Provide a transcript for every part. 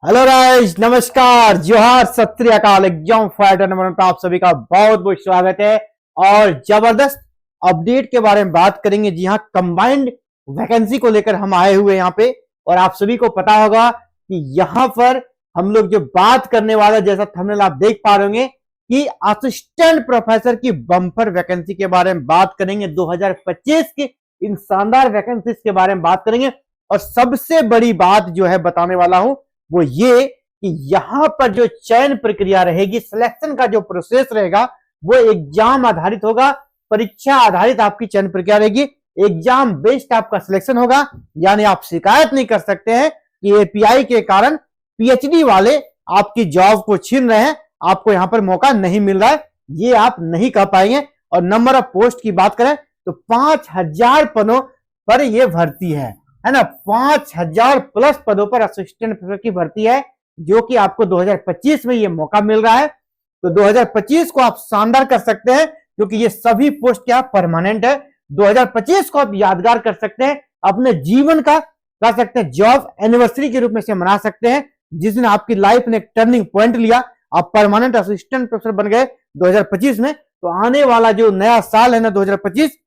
Hello guys, नमस्कार, जोहार, सत श्री अकाल। एग्जाम फाइटर नंबर 1 पर आप सभी का बहुत बहुत स्वागत है। और जबरदस्त अपडेट के बारे में बात करेंगे। जी हाँ, कंबाइंड वैकेंसी को लेकर हम आए हुए यहाँ पे। और आप सभी को पता होगा कि यहाँ पर हम लोग जो बात करने वाला, जैसा थंबनेल आप देख पा रहे होंगे कि असिस्टेंट प्रोफेसर की बम्पर वैकेंसी के बारे में बात करेंगे। 2025 की इन शानदार वैकेंसीज के बारे में बात करेंगे। और सबसे बड़ी बात जो है बताने वाला हूं वो ये कि यहां पर जो चयन प्रक्रिया रहेगी, सिलेक्शन का जो प्रोसेस रहेगा वो एग्जाम आधारित होगा। परीक्षा आधारित आपकी चयन प्रक्रिया रहेगी। एग्जाम बेस्ड आपका सिलेक्शन होगा। यानी आप शिकायत नहीं कर सकते हैं कि एपीआई के कारण पीएचडी वाले आपकी जॉब को छीन रहे हैं, आपको यहां पर मौका नहीं मिल रहा है, ये आप नहीं कह पाएंगे। और नंबर ऑफ पोस्ट की बात करें तो 5000 पदों पर यह भर्ती है ना। 5000 प्लस पदों पर असिस्टेंट प्रोफेसर की भर्ती है, जो कि आपको 2025 में ये मौका मिल रहा है। तो 2025 को आप शानदार कर सकते हैं, क्योंकि ये सभी पोस्ट क्या परमानेंट है। 2025 को आप यादगार कर सकते हैं, अपने जीवन का कर सकते हैं जॉब एनिवर्सरी के रूप में से मना सकते हैं, जिस दिन आपकी लाइफ ने एक टर्निंग पॉइंट लिया, आप परमानेंट असिस्टेंट प्रोफेसर बन गए 2025 में। तो आने वाला जो नया साल है ना 2025,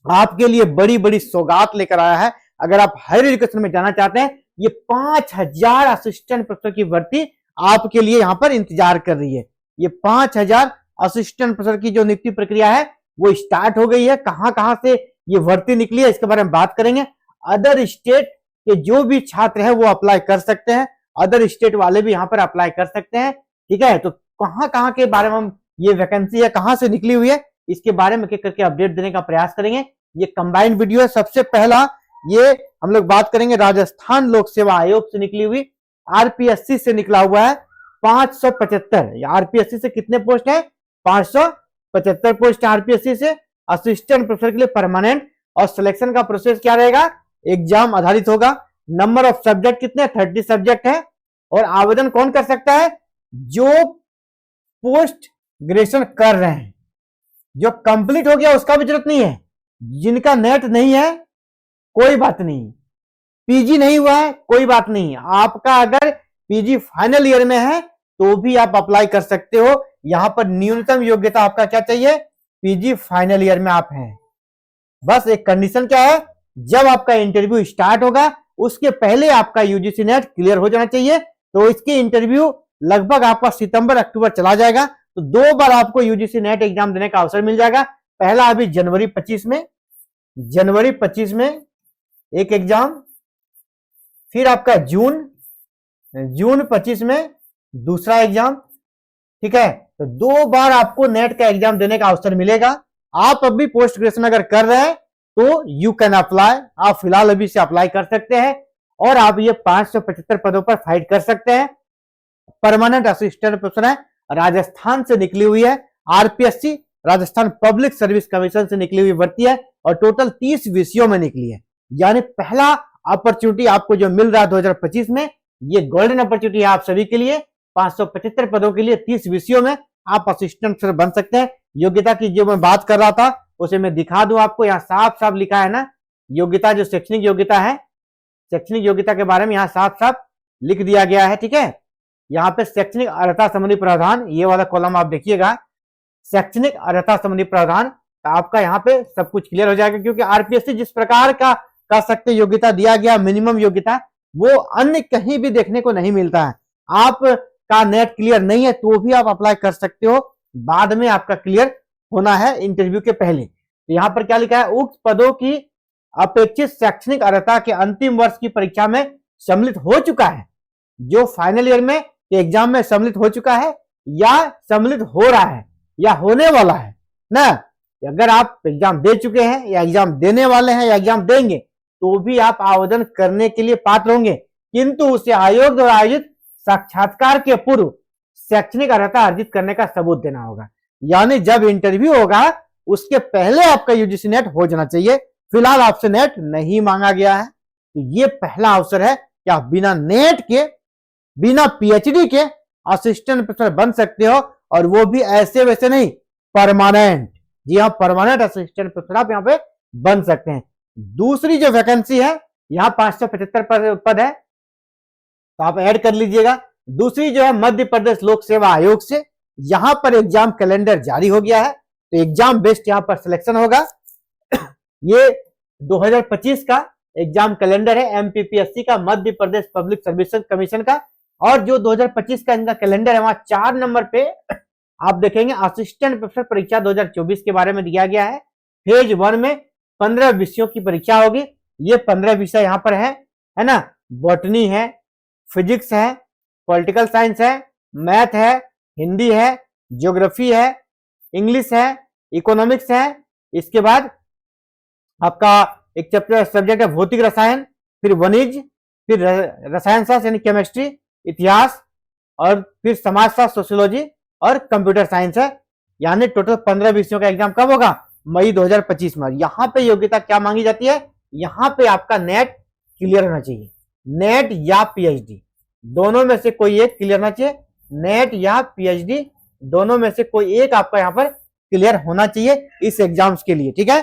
आपके लिए बड़ी बड़ी सौगात लेकर आया है। अगर आप हायर एजुकेशन में जाना चाहते हैं, ये 5000 असिस्टेंट प्रोफेसर की भर्ती आपके लिए यहां पर इंतजार कर रही है। ये 5000 असिस्टेंट प्रोफेसर की जो नियुक्ति प्रक्रिया है वो स्टार्ट हो गई है। कहां कहां से ये भर्ती निकली है इसके बारे में बात करेंगे। अदर स्टेट के जो भी छात्र हैं वो अप्लाई कर सकते हैं, अदर स्टेट वाले भी यहां पर अप्लाई कर सकते हैं। ठीक है, तो कहां कहां के बारे में हम, ये वैकेंसी है कहां से निकली हुई है, इसके बारे में करके अपडेट देने का प्रयास करेंगे। ये कंबाइंड वीडियो है। सबसे पहला ये हम लोग बात करेंगे राजस्थान लोक सेवा आयोग से निकली हुई, आरपीएससी से निकला हुआ है 575। आरपीएससी से कितने पोस्ट है? 575 पोस्ट आरपीएससी से असिस्टेंट प्रोफेसर के लिए परमानेंट। और सिलेक्शन का प्रोसेस क्या रहेगा? एग्जाम आधारित होगा। नंबर ऑफ सब्जेक्ट कितने? 30 सब्जेक्ट है। और आवेदन कौन कर सकता है? जो पोस्ट ग्रेजुएशन कर रहे हैं। जो कंप्लीट हो गया उसका भी जरूरत नहीं है। जिनका नेट नहीं है कोई बात नहीं, पीजी नहीं हुआ है कोई बात नहीं, आपका अगर पीजी फाइनल ईयर में है तो भी आप अप्लाई कर सकते हो। यहां पर न्यूनतम योग्यता आपका क्या चाहिए? पीजी फाइनल ईयर में आप हैं। बस एक कंडीशन क्या है, जब आपका इंटरव्यू स्टार्ट होगा उसके पहले आपका यूजीसी नेट क्लियर हो जाना चाहिए। तो इसके इंटरव्यू लगभग आपका सितंबर अक्टूबर चला जाएगा। तो 2 बार आपको यूजीसी नेट एग्जाम देने का अवसर मिल जाएगा। पहला अभी जनवरी 25 में एक एग्जाम, फिर आपका जून 25 में दूसरा एग्जाम। ठीक है, तो 2 बार आपको नेट का एग्जाम देने का अवसर मिलेगा। आप अभी पोस्ट ग्रेजुएशन अगर कर रहे हैं तो यू कैन अप्लाई, आप फिलहाल अभी से अप्लाई कर सकते हैं। और आप ये 575 पदों पर फाइट कर सकते हैं। परमानेंट असिस्टेंट प्रोफेसर है, राजस्थान से निकली हुई है। RPSC Rajasthan public service commission से निकली हुई भर्ती है और टोटल 30 विषयों में निकली है। यानी पहला अपॉर्चुनिटी आपको जो मिल रहा है 2025 में, ये गोल्डन अपॉर्चुनिटी है आप सभी के लिए। 575 पदों के लिए 30 विषयों में आप असिस्टेंट प्रोफेसर बन सकते हैं। योग्यता की जो मैं बात कर रहा था उसे मैं दिखा दूं आपको। यहाँ साफ साफ लिखा है ना, योग्यता जो शैक्षणिक योग्यता है, शैक्षणिक योग्यता के बारे में यहाँ साफ साफ लिख दिया गया है। ठीक है, यहाँ पे शैक्षणिक अर्हता संबंधी प्रावधान, ये वाला कॉलम आप देखिएगा, शैक्षणिक अर्हता संबंधी प्रावधान, आपका यहाँ पे सब कुछ क्लियर हो जाएगा। क्योंकि आरपीएससी जिस प्रकार का कह सकते योग्यता दिया गया, मिनिमम योग्यता, वो अन्य कहीं भी देखने को नहीं मिलता है। आप का नेट क्लियर नहीं है तो भी आप अप्लाई कर सकते हो, बाद में आपका क्लियर होना है इंटरव्यू के पहले। तो यहाँ पर क्या लिखा है? उक्त पदों की अपेक्षित शैक्षणिक अर्हता के अंतिम वर्ष की परीक्षा में सम्मिलित हो चुका है, जो फाइनल ईयर में एग्जाम में सम्मिलित हो चुका है या सम्मिलित हो रहा है या होने वाला है ना। अगर आप एग्जाम दे चुके हैं या एग्जाम देने वाले हैं या एग्जाम देंगे तो भी आप आवेदन करने के लिए पात्र होंगे, किंतु उसे आयोग द्वारा आयोजित साक्षात्कार के पूर्व शैक्षणिक अर्हता अर्जित करने का सबूत देना होगा। यानी जब इंटरव्यू होगा उसके पहले आपका यूजीसी नेट हो जाना चाहिए। फिलहाल आपसे नेट नहीं मांगा गया है। तो ये पहला अवसर है कि आप बिना नेट के, बिना पीएचडी के असिस्टेंट प्रोफेसर बन सकते हो, और वो भी ऐसे वैसे नहीं, परमानेंट। जी हाँ, परमानेंट असिस्टेंट प्रोफेसर आप यहाँ पे बन सकते हैं। दूसरी जो वैकेंसी है, यहाँ 575 पद है। तो आप ऐड कर लीजिएगा। दूसरी जो है मध्य प्रदेश लोक सेवा आयोग से, यहां पर एग्जाम कैलेंडर जारी हो गया है, तो एग्जाम बेस्ड यहां पर सिलेक्शन होगा। ये 2025 का एग्जाम कैलेंडर है एमपीपीएससी का, Madhya Pradesh public service commission का। और जो 2025 का इनका कैलेंडर है वहां 4 नंबर पे आप देखेंगे असिस्टेंट प्रोफेसर परीक्षा 2024 के बारे में दिया गया है। फेज 1 में 15 विषयों की परीक्षा होगी। ये 15 विषय यहाँ पर है ना, बॉटनी है, फिजिक्स है, पॉलिटिकल साइंस है, मैथ है, हिंदी है, ज्योग्राफी है, इंग्लिश है, इकोनॉमिक्स है। इसके बाद आपका एक चैप्टर सब्जेक्ट है भौतिक रसायन, फिर वनिज, फिर रसायन शास्त्र यानी केमिस्ट्री, इतिहास, और फिर समाजशास्त्र, सोशियोलॉजी और कंप्यूटर साइंस है। यानी टोटल 15 विषयों का एग्जाम कब होगा? मई 2025 में। यहाँ पे योग्यता क्या मांगी जाती है? यहाँ पे आपका नेट क्लियर होना चाहिए, नेट या पीएचडी दोनों में से कोई एक क्लियर होना चाहिए। नेट या पीएचडी दोनों में से कोई एक आपका यहाँ पर क्लियर होना चाहिए इस एग्जाम्स के लिए, ठीक है।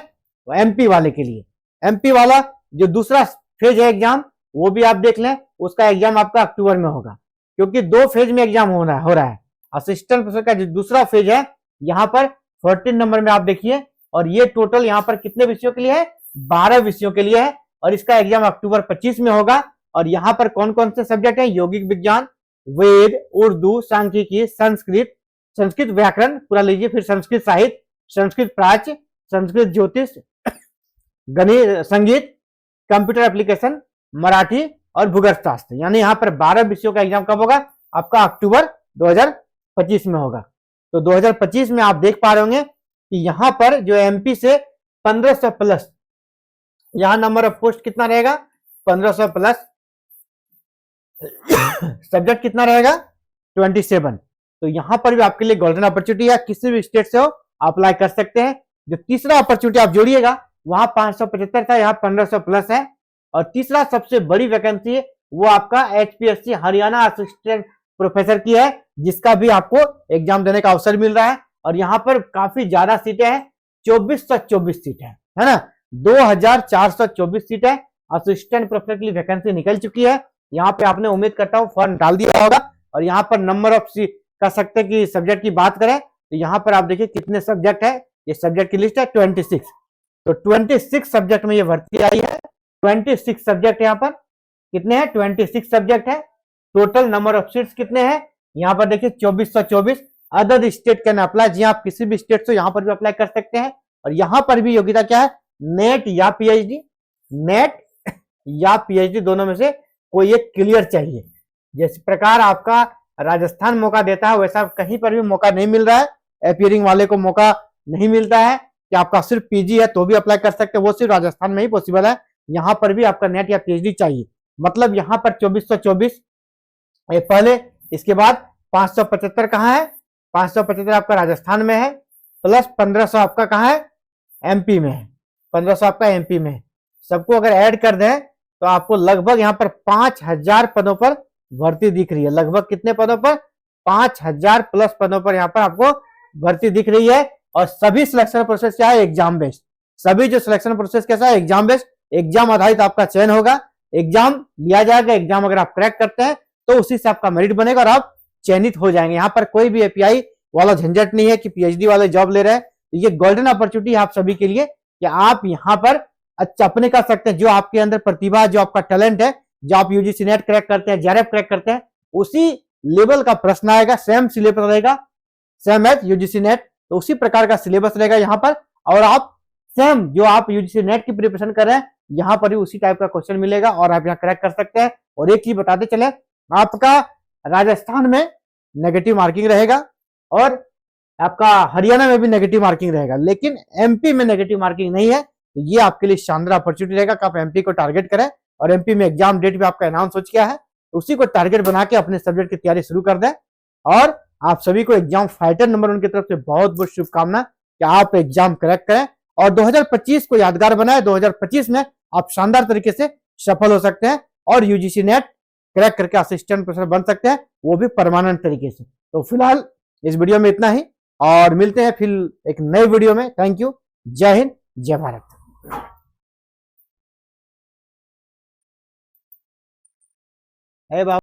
एमपी वाले के लिए, एमपी वाला जो दूसरा फेज है एग्जाम, वो भी आप देख लें, उसका एग्जाम आपका अक्टूबर में होगा, क्योंकि 2 फेज में एग्जाम हो रहा है। असिस्टेंट प्रोफेसर का जो दूसरा फेज है यहाँ पर 14 नंबर में आप देखिए, और ये टोटल यहाँ पर कितने विषयों के लिए है? 12 विषयों के लिए है, और इसका एग्जाम अक्टूबर 25 में होगा। और यहाँ पर कौन कौन से सब्जेक्ट है? यौगिक विज्ञान, वेद, उर्दू, सांख्यिकी, संस्कृत व्याकरण पूरा लीजिए, फिर संस्कृत साहित्य, संस्कृत प्राच्य, संस्कृत ज्योतिष, गणित, संगीत, कंप्यूटर एप्लीकेशन, मराठी और भूगोल शास्त्र। यानी यहाँ पर 12 विषयों का एग्जाम कब होगा? आपका अक्टूबर 2025 में होगा। तो 2025 में आप देख पा रहे होंगे कि यहाँ पर जो एमपी से 1500 प्लस, यहाँ नंबर ऑफ पोस्ट कितना रहेगा? 1500 प्लस, सब्जेक्ट कितना रहेगा? 27। तो यहाँ पर भी आपके लिए गोल्डन अपॉर्चुनिटी है, किसी भी स्टेट से हो अप्लाई कर सकते हैं। जो तीसरा अपॉर्चुनिटी आप जोड़िएगा, वहां 575 था, यहाँ 1500 प्लस है। और तीसरा सबसे बड़ी वैकेंसी है वो आपका एचपीएससी हरियाणा असिस्टेंट प्रोफेसर की है, जिसका भी आपको एग्जाम देने का अवसर मिल रहा है। और यहाँ पर काफी ज्यादा सीटें हैं, 2424 सीट है ना, 2424 सीट है। असिस्टेंट प्रोफेसर के लिए वैकेंसी निकल चुकी है। यहाँ पे आपने उम्मीद करता हूँ फॉर्म डाल दिया होगा। और यहाँ पर नंबर ऑफ सीट कह सकते हैं कि सब्जेक्ट की बात करें तो यहाँ पर आप देखिए कितने सब्जेक्ट है, ये सब्जेक्ट की लिस्ट है 26। तो 26 सब्जेक्ट में ये भर्ती आई है। 26 सब्जेक्ट यहाँ पर कितने हैं? 26 सब्जेक्ट है। टोटल नंबर ऑफ सीट्स कितने हैं? यहाँ पर देखिए 2424। अदर स्टेट कैन अप्लाई, जी आप किसी भी स्टेट से यहाँ पर भी अप्लाई कर सकते हैं। और यहाँ पर भी योग्यता क्या है? नेट या पीएचडी, नेट या पीएचडी दोनों में से कोई एक क्लियर चाहिए। जिस प्रकार आपका राजस्थान मौका देता है वैसा कहीं पर भी मौका नहीं मिल रहा है। अपीयरिंग वाले को मौका नहीं मिलता है कि आपका सिर्फ पीजी है तो भी अप्लाई कर सकते हैं, वो सिर्फ राजस्थान में ही पॉसिबल है। यहाँ पर भी आपका नेट या पीएचडी चाहिए। मतलब यहाँ पर 2424 पहले, इसके बाद 575 कहाँ है? 575 आपका राजस्थान में है, प्लस 1500 आपका कहाँ है? एमपी में है। 1500 आपका एमपी में है। सबको अगर ऐड कर दें तो आपको लगभग यहाँ पर 5000 पदों पर भर्ती दिख रही है। लगभग कितने पदों पर? 5000 प्लस पदों पर यहाँ पर आपको भर्ती दिख रही है। और सभी सिलेक्शन प्रोसेस क्या है? Exam based. सभी जो सिलेक्शन प्रोसेस कैसा है? Exam based. एग्जाम आधारित आपका चयन होगा, एग्जाम लिया जाएगा। एग्जाम अगर आप क्रैक करते हैं तो उसी से आपका मेरिट बनेगा और आप चयनित हो जाएंगे। यहाँ पर कोई भी एपीआई वाला झंझट नहीं है कि पीएचडी वाले जॉब ले रहे हैं। ये गोल्डन अपॉर्चुनिटी है आप सभी के लिए कि आप यहाँ पर अच्छा अपने कर सकते हैं। जो आपके अंदर प्रतिभा है, जो आपका टैलेंट है, जो आप यूजीसी नेट क्रैक करते हैं, जेआरएफ क्रैक करते हैं, उसी लेवल का प्रश्न आएगा, सेम सिलेबस रहेगा, सेम एज यूजीसी नेट। तो उसी प्रकार का सिलेबस रहेगा यहाँ पर। और आप सेम जो आप यूजीसी नेट की प्रिपरेशन कर रहे हैं, यहाँ पर भी उसी टाइप का क्वेश्चन मिलेगा और आप यहाँ क्रैक कर सकते हैं। और एक चीज बताते चले, आपका राजस्थान में नेगेटिव मार्किंग रहेगा और आपका हरियाणा में भी नेगेटिव मार्किंग रहेगा, लेकिन एमपी में नेगेटिव मार्किंग नहीं है। तो ये आपके लिए शानदार अपॉर्चुनिटी रहेगा कि आप एमपी को टारगेट करें। और एमपी में एग्जाम डेट भी आपका अनाउंस हो चुका है, तो उसी को टारगेट बना के अपने सब्जेक्ट की तैयारी शुरू कर दें। और आप सभी को एग्जाम फाइटर नंबर 1 की तरफ से बहुत बहुत शुभकामना कि आप एग्जाम क्रैक करें और 2025 को यादगार बनाए। 2025 में आप शानदार तरीके से सफल हो सकते हैं और यूजीसी नेट क्रैक करके असिस्टेंट प्रोफेसर बन सकते हैं, वो भी परमानेंट तरीके से। तो फिलहाल इस वीडियो में इतना ही और मिलते हैं फिर एक नए वीडियो में। Thank you. जय हिंद, जय भारत। है बाबा।